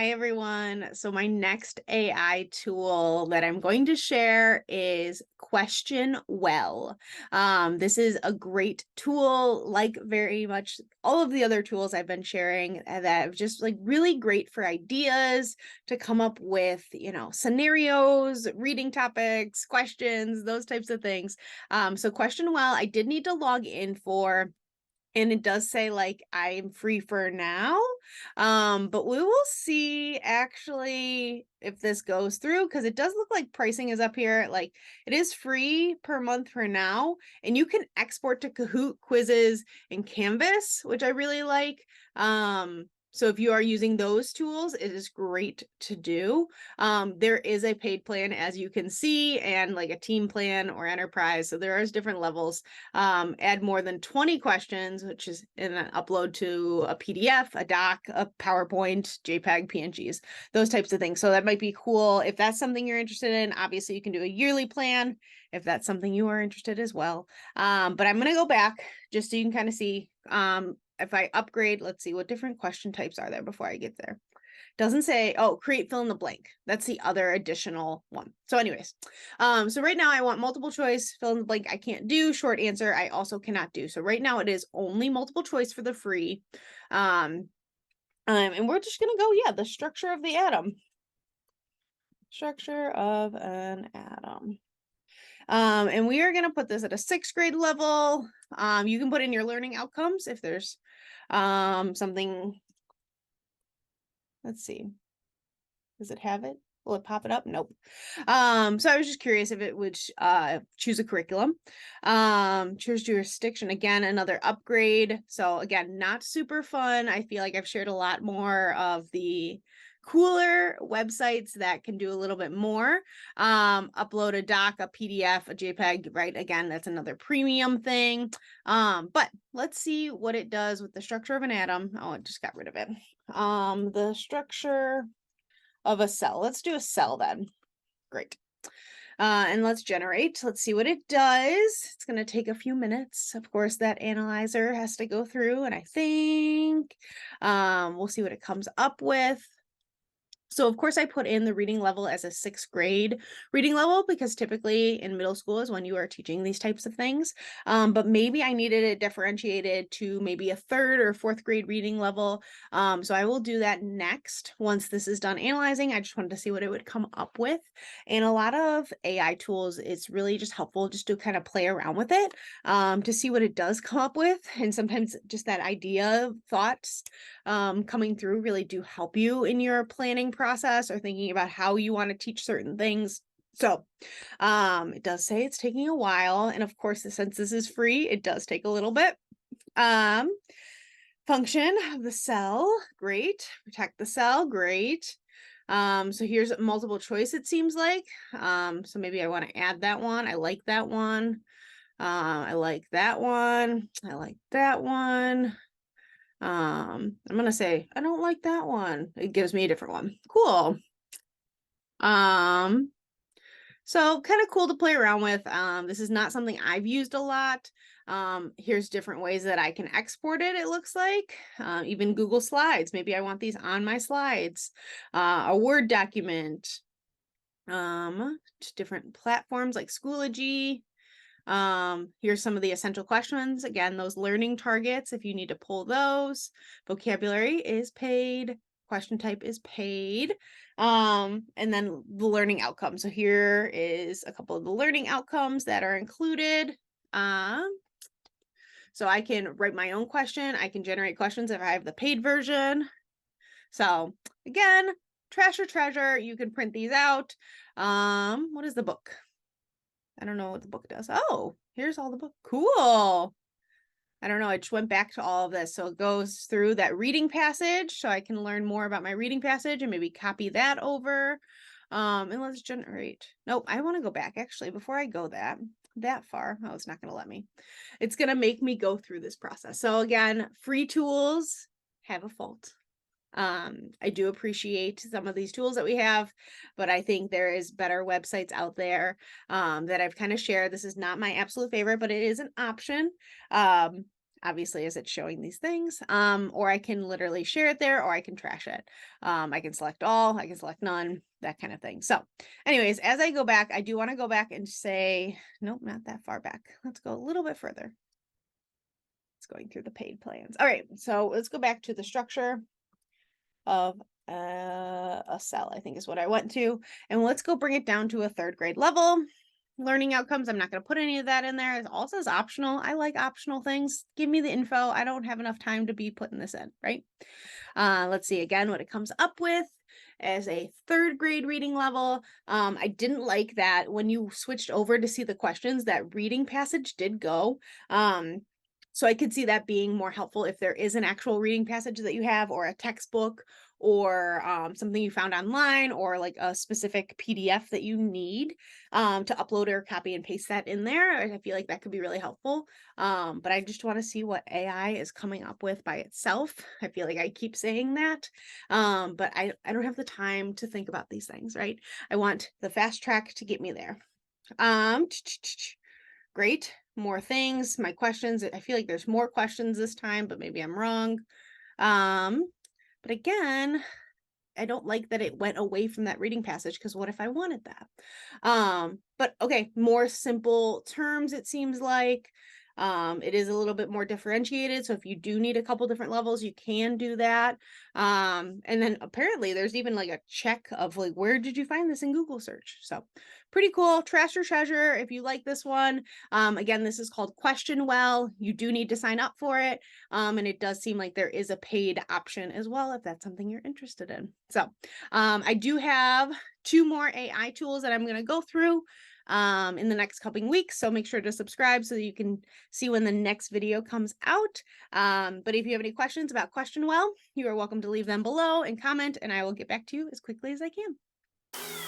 Hi, everyone. So my next AI tool that I'm going to share is Question Well. This is a great tool, like very much all of the other tools I've been sharing that are just like really great for ideas to come up with, scenarios, reading topics, questions, those types of things. So Question Well, I did need to log in for. And it does say like I'm free for now. But we will see actually if this goes through because it does look like pricing is up here. Like it is free per month for now, and you can export to Kahoot quizzes and Canvas, which I really like. So if you are using those tools, it is great to do. There is a paid plan, as you can see, and like a team plan or enterprise. So there is different levels. Add more than 20 questions, which is in an upload to a PDF, a doc, a PowerPoint, JPEG, PNGs, those types of things. So that might be cool. If that's something you're interested in, obviously you can do a yearly plan if that's something you are interested as well. But I'm going to go back just so you can kind of see if I upgrade, let's see what different question types are there before I get there. Doesn't say, oh, create fill in the blank. That's the other additional one. So anyways, so right now I want multiple choice, fill in the blank I can't do, short answer I also cannot do. So right now it is only multiple choice for the free. And we're just gonna go, yeah, the structure of the atom. Structure of an atom. And we are gonna put this at a 6th grade level. You can put in your learning outcomes if there's something. Let's see. Does it have it? Will it pop it up? Nope. So I was just curious if it would choose a curriculum. Choose jurisdiction. Again, another upgrade. So again, not super fun. I feel like I've shared a lot more of the cooler websites that can do a little bit more. Upload a doc, a PDF, a JPEG, right? Again, that's another premium thing. But let's see what it does with the structure of an atom. Oh, it just got rid of it. The structure of a cell. Let's do a cell then. Great. And let's generate. Let's see what it does. It's going to take a few minutes. Of course, that analyzer has to go through, and I think we'll see what it comes up with. So of course I put in the reading level as a 6th grade reading level because typically in middle school is when you are teaching these types of things. But maybe I needed it differentiated to maybe a 3rd or 4th grade reading level. So I will do that next once this is done analyzing. I just wanted to see what it would come up with. And a lot of AI tools, it's really just helpful just to kind of play around with it to see what it does come up with. And sometimes just that idea, thoughts coming through really do help you in your planning process or thinking about how you want to teach certain things. So it does say it's taking a while. And of course, since this is free, it does take a little bit. Function of the cell, great. Protect the cell, great. So here's multiple choice, it seems like. So maybe I want to add that one. I like that one. I like that one. I like that one. I'm gonna say I don't like that one. It gives me a different one. Cool. So kind of cool to play around with. This is not something I've used a lot. Here's different ways that I can export it, it looks like. Even Google Slides. Maybe I want these on my slides. A Word document. Different platforms like Schoology. Here's some of the essential questions. Again, those learning targets, if you need to pull those. Vocabulary is paid. Question type is paid. And then the learning outcomes. So here is a couple of the learning outcomes that are included. So I can write my own question. I can generate questions if I have the paid version. So again, trash or treasure, you can print these out. What is the book? I don't know what the book does. Oh, here's all the book. Cool. I don't know. I just went back to all of this. So it goes through that reading passage so I can learn more about my reading passage and maybe copy that over. And let's generate. Nope, I want to go back actually before I go that far. Oh, it's not going to let me. It's going to make me go through this process. So again, free tools have a fault. I do appreciate some of these tools that we have, but I think there is better websites out there that I've kind of shared. This is not my absolute favorite, but it is an option. obviously, as it's showing these things. Or I can literally share it there, or I can trash it. I can select all, I can select none, that kind of thing. So anyways, as I go back, I do want to go back and say, nope, not that far back. Let's go a little bit further. It's going through the paid plans. All right, so let's go back to the structure of a cell, I think is what I went to. And let's go bring it down to a 3rd grade level. Learning outcomes, I'm not going to put any of that in there. It also is optional. I like optional things. Give me the info. I don't have enough time to be putting this in, right? Let's see again what it comes up with as a 3rd grade reading level. I didn't like that when you switched over to see the questions, that reading passage did go. So I could see that being more helpful if there is an actual reading passage that you have, or a textbook, or something you found online, or like a specific PDF that you need to upload or copy and paste that in there. I feel like that could be really helpful. But I just want to see what AI is coming up with by itself. I feel like I keep saying that, but I don't have the time to think about these things, right? I want the fast track to get me there. Great. More things. My questions. I feel like there's more questions this time, but maybe I'm wrong. But again, I don't like that it went away from that reading passage, because what if I wanted that? But okay, more simple terms, it seems like. It is a little bit more differentiated. So if you do need a couple different levels, you can do that. And then apparently there's even like a check of like, where did you find this in Google search? So pretty cool. Trash or treasure if you like this one. Again, this is called Question Well. You do need to sign up for it. And it does seem like there is a paid option as well, if that's something you're interested in. So I do have 2 more AI tools that I'm going to go through in the next couple weeks. So make sure to subscribe so that you can see when the next video comes out. But if you have any questions about Question Well, you are welcome to leave them below and comment, and I will get back to you as quickly as I can.